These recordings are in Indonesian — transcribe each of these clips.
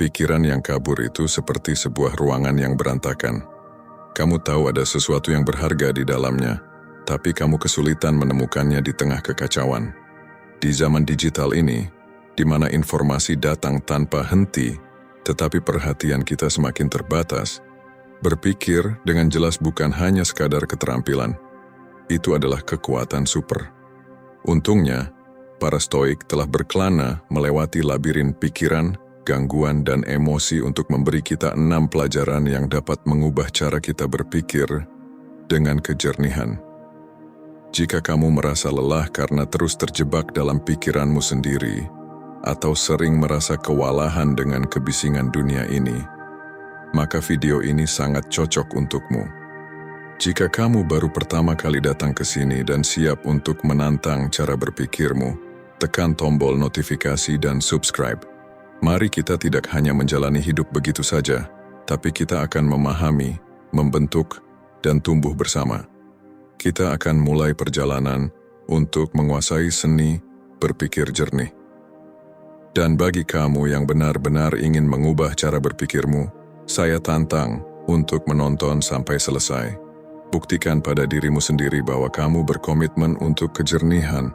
Pikiran yang kabur itu seperti sebuah ruangan yang berantakan. Kamu tahu ada sesuatu yang berharga di dalamnya, tapi kamu kesulitan menemukannya di tengah kekacauan. Di zaman digital ini, di mana informasi datang tanpa henti, tetapi perhatian kita semakin terbatas, berpikir dengan jelas bukan hanya sekadar keterampilan. Itu adalah kekuatan super. Untungnya, para Stoik telah berkelana melewati labirin pikiran, gangguan, dan emosi untuk memberi kita 6 pelajaran yang dapat mengubah cara kita berpikir dengan kejernihan. Jika kamu merasa lelah karena terus terjebak dalam pikiranmu sendiri, atau sering merasa kewalahan dengan kebisingan dunia ini, maka video ini sangat cocok untukmu. Jika kamu baru pertama kali datang ke sini dan siap untuk menantang cara berpikirmu, tekan tombol notifikasi dan subscribe. Mari kita tidak hanya menjalani hidup begitu saja, tapi kita akan memahami, membentuk, dan tumbuh bersama. Kita akan mulai perjalanan untuk menguasai seni berpikir jernih. Dan bagi kamu yang benar-benar ingin mengubah cara berpikirmu, saya tantang untuk menonton sampai selesai. Buktikan pada dirimu sendiri bahwa kamu berkomitmen untuk kejernihan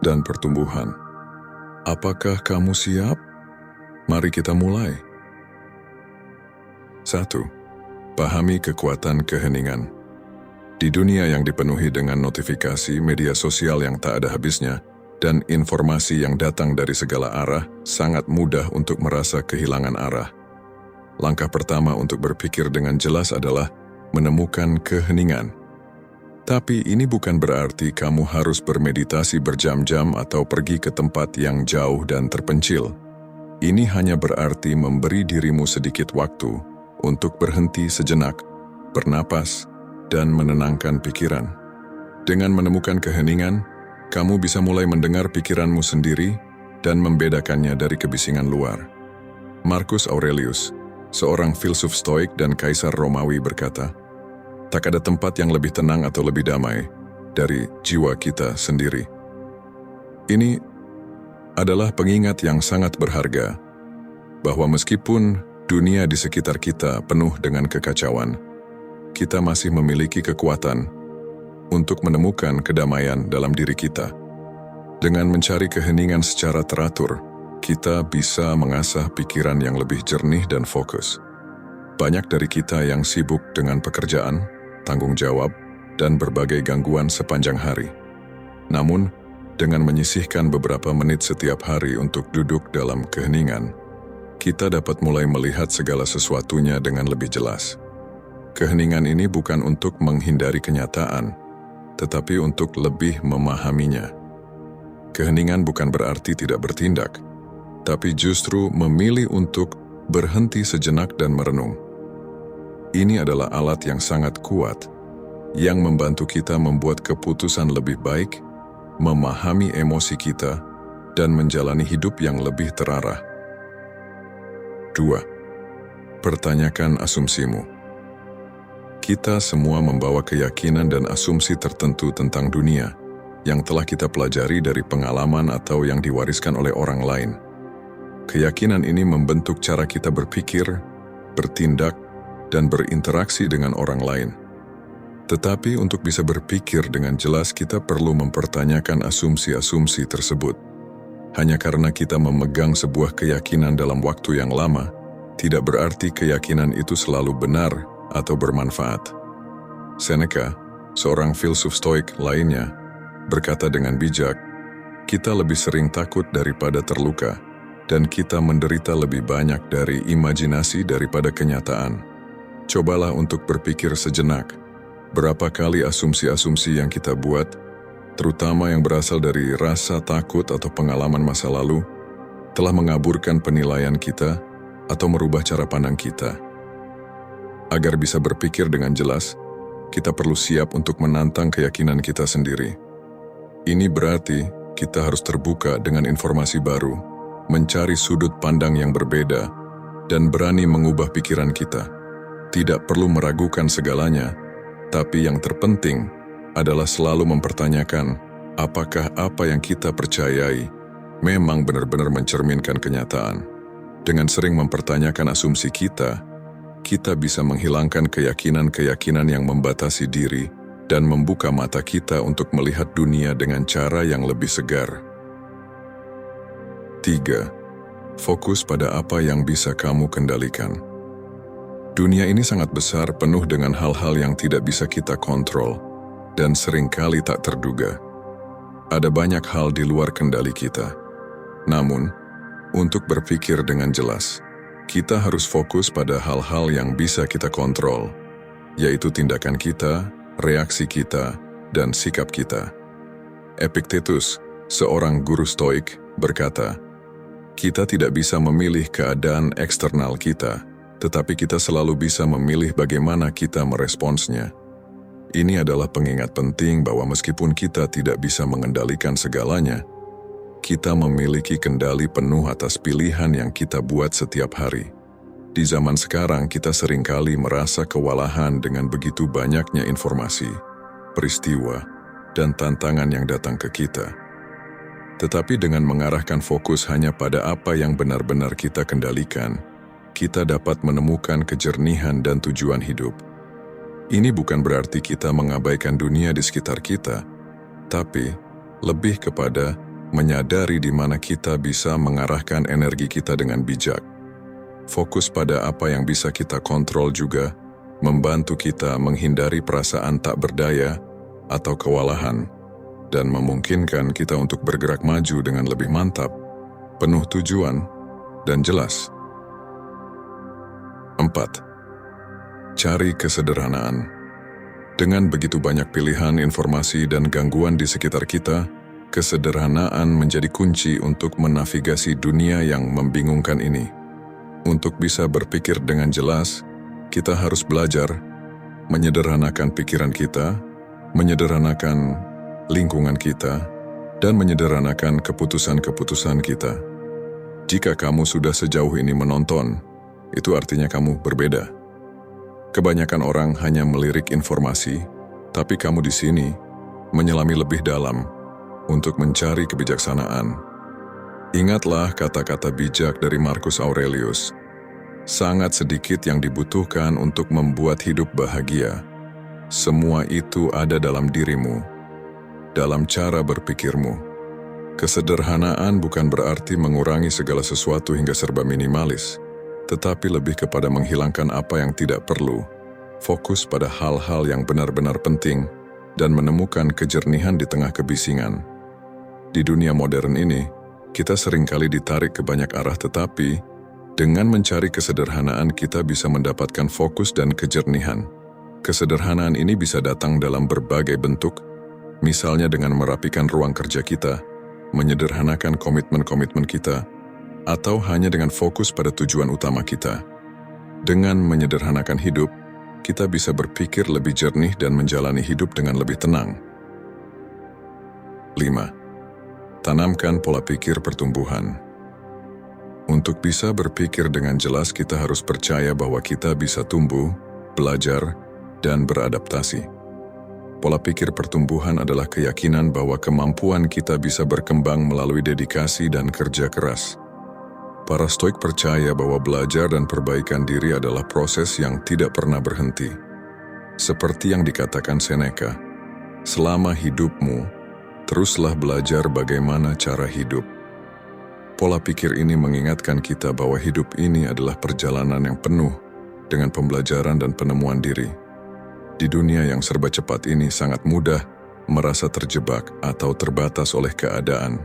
dan pertumbuhan. Apakah kamu siap? Mari kita mulai. 1. Pahami kekuatan keheningan. Di dunia yang dipenuhi dengan notifikasi, media sosial yang tak ada habisnya, dan informasi yang datang dari segala arah, sangat mudah untuk merasa kehilangan arah. Langkah pertama untuk berpikir dengan jelas adalah menemukan keheningan. Tapi ini bukan berarti kamu harus bermeditasi berjam-jam atau pergi ke tempat yang jauh dan terpencil. Ini hanya berarti memberi dirimu sedikit waktu untuk berhenti sejenak, bernapas, dan menenangkan pikiran. Dengan menemukan keheningan, kamu bisa mulai mendengar pikiranmu sendiri dan membedakannya dari kebisingan luar. Marcus Aurelius, seorang filsuf Stoik dan kaisar Romawi berkata, "Tak ada tempat yang lebih tenang atau lebih damai dari jiwa kita sendiri." Ini adalah pengingat yang sangat berharga, bahwa meskipun dunia di sekitar kita penuh dengan kekacauan, kita masih memiliki kekuatan untuk menemukan kedamaian dalam diri kita. Dengan mencari keheningan secara teratur, kita bisa mengasah pikiran yang lebih jernih dan fokus. Banyak dari kita yang sibuk dengan pekerjaan, tanggung jawab, dan berbagai gangguan sepanjang hari. Namun, dengan menyisihkan beberapa menit setiap hari untuk duduk dalam keheningan, kita dapat mulai melihat segala sesuatunya dengan lebih jelas. Keheningan ini bukan untuk menghindari kenyataan, tetapi untuk lebih memahaminya. Keheningan bukan berarti tidak bertindak, tapi justru memilih untuk berhenti sejenak dan merenung. Ini adalah alat yang sangat kuat, yang membantu kita membuat keputusan lebih baik, memahami emosi kita, dan menjalani hidup yang lebih terarah. 2. Pertanyakan asumsimu. Kita semua membawa keyakinan dan asumsi tertentu tentang dunia yang telah kita pelajari dari pengalaman atau yang diwariskan oleh orang lain. Keyakinan ini membentuk cara kita berpikir, bertindak, dan berinteraksi dengan orang lain. Tetapi untuk bisa berpikir dengan jelas, kita perlu mempertanyakan asumsi-asumsi tersebut. Hanya karena kita memegang sebuah keyakinan dalam waktu yang lama, tidak berarti keyakinan itu selalu benar atau bermanfaat. Seneca, seorang filsuf Stoik lainnya, berkata dengan bijak, "Kita lebih sering takut daripada terluka, dan kita menderita lebih banyak dari imajinasi daripada kenyataan." Cobalah untuk berpikir sejenak. Berapa kali asumsi-asumsi yang kita buat, terutama yang berasal dari rasa takut atau pengalaman masa lalu, telah mengaburkan penilaian kita atau merubah cara pandang kita. Agar bisa berpikir dengan jelas, kita perlu siap untuk menantang keyakinan kita sendiri. Ini berarti kita harus terbuka dengan informasi baru, mencari sudut pandang yang berbeda, dan berani mengubah pikiran kita. Tidak perlu meragukan segalanya, tapi yang terpenting adalah selalu mempertanyakan apakah apa yang kita percayai memang benar-benar mencerminkan kenyataan. Dengan sering mempertanyakan asumsi kita bisa menghilangkan keyakinan-keyakinan yang membatasi diri dan membuka mata kita untuk melihat dunia dengan cara yang lebih segar. 3. Fokus pada apa yang bisa kamu kendalikan. Dunia ini sangat besar, penuh dengan hal-hal yang tidak bisa kita kontrol dan seringkali tak terduga. Ada banyak hal di luar kendali kita. Namun, untuk berpikir dengan jelas, kita harus fokus pada hal-hal yang bisa kita kontrol, yaitu tindakan kita, reaksi kita, dan sikap kita. Epictetus, seorang guru Stoik, berkata, "Kita tidak bisa memilih keadaan eksternal kita, tetapi kita selalu bisa memilih bagaimana kita meresponsnya." Ini adalah pengingat penting bahwa meskipun kita tidak bisa mengendalikan segalanya, kita memiliki kendali penuh atas pilihan yang kita buat setiap hari. Di zaman sekarang, kita seringkali merasa kewalahan dengan begitu banyaknya informasi, peristiwa, dan tantangan yang datang ke kita. Tetapi dengan mengarahkan fokus hanya pada apa yang benar-benar kita kendalikan, kita dapat menemukan kejernihan dan tujuan hidup. Ini bukan berarti kita mengabaikan dunia di sekitar kita, tapi lebih kepada menyadari di mana kita bisa mengarahkan energi kita dengan bijak. Fokus pada apa yang bisa kita kontrol juga membantu kita menghindari perasaan tak berdaya atau kewalahan dan memungkinkan kita untuk bergerak maju dengan lebih mantap, penuh tujuan, dan jelas. 4. Cari kesederhanaan. Dengan begitu banyak pilihan, informasi, dan gangguan di sekitar kita, kesederhanaan menjadi kunci untuk menavigasi dunia yang membingungkan ini. Untuk bisa berpikir dengan jelas, kita harus belajar menyederhanakan pikiran kita, menyederhanakan lingkungan kita, dan menyederhanakan keputusan-keputusan kita. Jika kamu sudah sejauh ini menonton, itu artinya kamu berbeda. Kebanyakan orang hanya melirik informasi, tapi kamu di sini menyelami lebih dalam untuk mencari kebijaksanaan. Ingatlah kata-kata bijak dari Marcus Aurelius. Sangat sedikit yang dibutuhkan untuk membuat hidup bahagia. Semua itu ada dalam dirimu, dalam cara berpikirmu. Kesederhanaan bukan berarti mengurangi segala sesuatu hingga serba minimalis, tetapi lebih kepada menghilangkan apa yang tidak perlu, fokus pada hal-hal yang benar-benar penting, dan menemukan kejernihan di tengah kebisingan. Di dunia modern ini, kita seringkali ditarik ke banyak arah, tetapi dengan mencari kesederhanaan kita bisa mendapatkan fokus dan kejernihan. Kesederhanaan ini bisa datang dalam berbagai bentuk, misalnya dengan merapikan ruang kerja kita, menyederhanakan komitmen-komitmen kita, atau hanya dengan fokus pada tujuan utama kita. Dengan menyederhanakan hidup, kita bisa berpikir lebih jernih dan menjalani hidup dengan lebih tenang. 5. Tanamkan pola pikir pertumbuhan. Untuk bisa berpikir dengan jelas, kita harus percaya bahwa kita bisa tumbuh, belajar, dan beradaptasi. Pola pikir pertumbuhan adalah keyakinan bahwa kemampuan kita bisa berkembang melalui dedikasi dan kerja keras. Para Stoik percaya bahwa belajar dan perbaikan diri adalah proses yang tidak pernah berhenti. Seperti yang dikatakan Seneca, selama hidupmu, teruslah belajar bagaimana cara hidup. Pola pikir ini mengingatkan kita bahwa hidup ini adalah perjalanan yang penuh dengan pembelajaran dan penemuan diri. Di dunia yang serba cepat ini sangat mudah merasa terjebak atau terbatas oleh keadaan.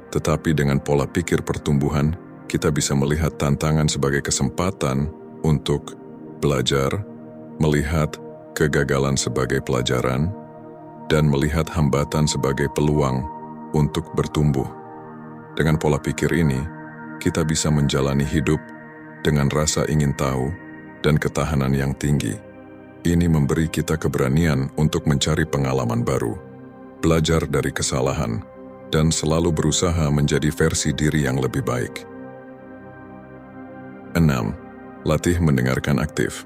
Tetapi dengan pola pikir pertumbuhan, kita bisa melihat tantangan sebagai kesempatan untuk belajar, melihat kegagalan sebagai pelajaran, dan melihat hambatan sebagai peluang untuk bertumbuh. Dengan pola pikir ini, kita bisa menjalani hidup dengan rasa ingin tahu dan ketahanan yang tinggi. Ini memberi kita keberanian untuk mencari pengalaman baru, belajar dari kesalahan, dan selalu berusaha menjadi versi diri yang lebih baik. 6. Latih mendengarkan aktif.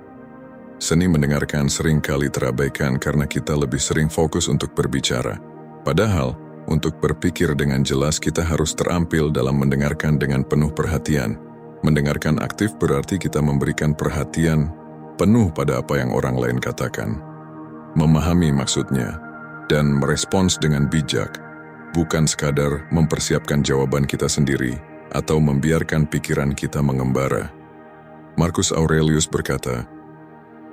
Seni mendengarkan seringkali terabaikan karena kita lebih sering fokus untuk berbicara. Padahal, untuk berpikir dengan jelas kita harus terampil dalam mendengarkan dengan penuh perhatian. Mendengarkan aktif berarti kita memberikan perhatian penuh pada apa yang orang lain katakan, memahami maksudnya, dan merespons dengan bijak, bukan sekadar mempersiapkan jawaban kita sendiri atau membiarkan pikiran kita mengembara. Marcus Aurelius berkata,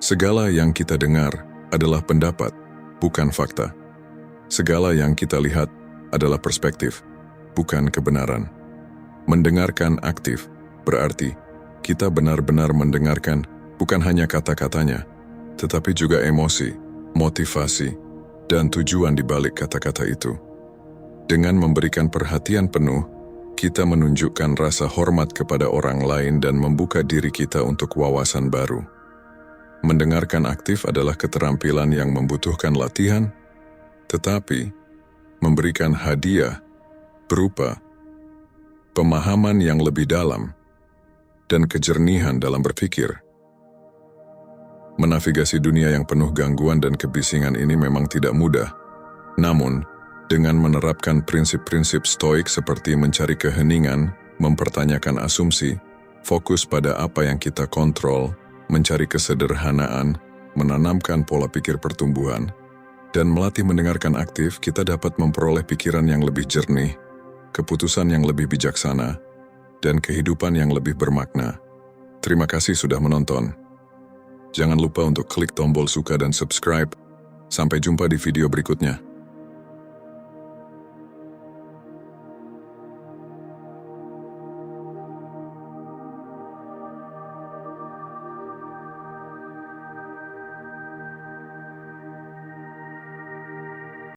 "Segala yang kita dengar adalah pendapat, bukan fakta. Segala yang kita lihat adalah perspektif, bukan kebenaran." Mendengarkan aktif berarti kita benar-benar mendengarkan bukan hanya kata-katanya, tetapi juga emosi, motivasi, dan tujuan di balik kata-kata itu. Dengan memberikan perhatian penuh, kita menunjukkan rasa hormat kepada orang lain dan membuka diri kita untuk wawasan baru. Mendengarkan aktif adalah keterampilan yang membutuhkan latihan, tetapi memberikan hadiah berupa pemahaman yang lebih dalam dan kejernihan dalam berpikir. Menavigasi dunia yang penuh gangguan dan kebisingan ini memang tidak mudah. Namun, dengan menerapkan prinsip-prinsip stoik seperti mencari keheningan, mempertanyakan asumsi, fokus pada apa yang kita kontrol, mencari kesederhanaan, menanamkan pola pikir pertumbuhan, dan melatih mendengarkan aktif, kita dapat memperoleh pikiran yang lebih jernih, keputusan yang lebih bijaksana, dan kehidupan yang lebih bermakna. Terima kasih sudah menonton. Jangan lupa untuk klik tombol suka dan subscribe. Sampai jumpa di video berikutnya.